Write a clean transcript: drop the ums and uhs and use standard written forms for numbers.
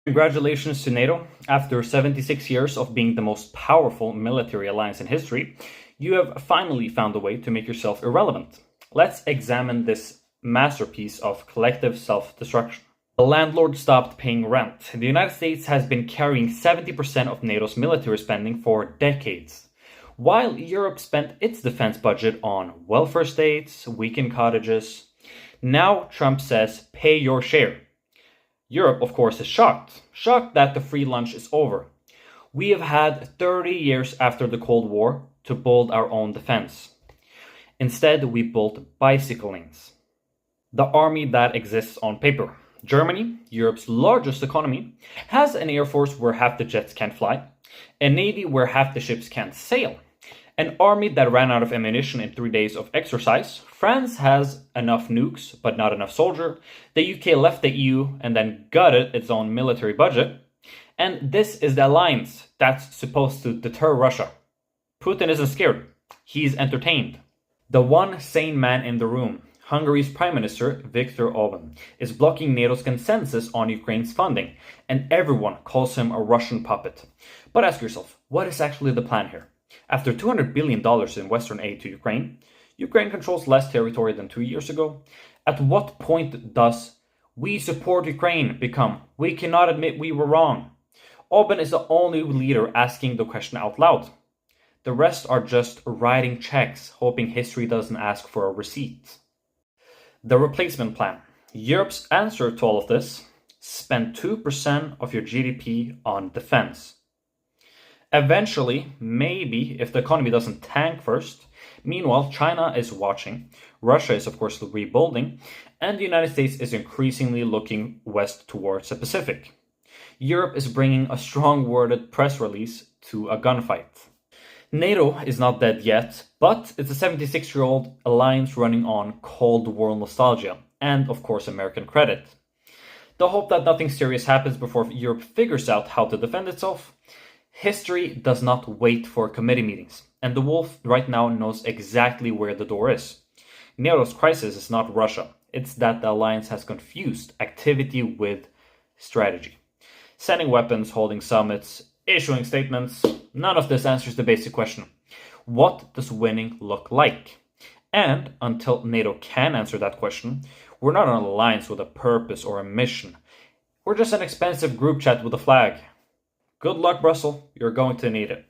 Congratulations to NATO. After 76 years of being the most powerful military alliance in history, you have finally found a way to make yourself irrelevant. Let's examine this masterpiece of collective self-destruction. The landlord stopped paying rent. The United States has been carrying 70% of NATO's military spending for decades, while Europe spent its defense budget on welfare states, weekend cottages. Now Trump says, pay your share. Europe, of course, is shocked that the free lunch is over. We have had 30 years after the Cold War to build our own defense. Instead, we built bicycle lanes. The army that exists on paper. Germany, Europe's largest economy, has an air force where half the jets can't fly, a navy where half the ships can't sail, an army that ran out of ammunition in 3 days of exercise. France has enough nukes, but not enough soldier. The UK left the EU and then gutted its own military budget. And this is the alliance that's supposed to deter Russia. Putin isn't scared. He's entertained. The one sane man in the room, Hungary's Prime Minister Viktor Orban, is blocking NATO's consensus on Ukraine's funding, and everyone calls him a Russian puppet. But ask yourself, what is actually the plan here? After $200 billion in Western aid to Ukraine, Ukraine controls less territory than 2 years ago. At what point does "we support Ukraine" become "we cannot admit we were wrong"? Orban is the only leader asking the question out loud. The rest are just writing checks, hoping history doesn't ask for a receipt. The replacement plan. Europe's answer to all of this: spend 2% of your GDP on defense. Eventually, maybe, if the economy doesn't tank first. Meanwhile, China is watching, Russia is of course rebuilding, and the United States is increasingly looking west towards the Pacific. Europe is bringing a strong-worded press release to a gunfight. NATO is not dead yet, but it's a 76-year-old alliance running on Cold War nostalgia, and of course American credit. The hope that nothing serious happens before Europe figures out how to defend itself. History does not wait for committee meetings, and the wolf right now knows exactly where the door is. NATO's crisis is not Russia, it's that the alliance has confused activity with strategy. Sending weapons, holding summits, issuing statements, none of this answers the basic question. What does winning look like? And until NATO can answer that question, we're not an alliance with a purpose or a mission. We're just an expensive group chat with a flag. Good luck, Brussels. You're going to need it.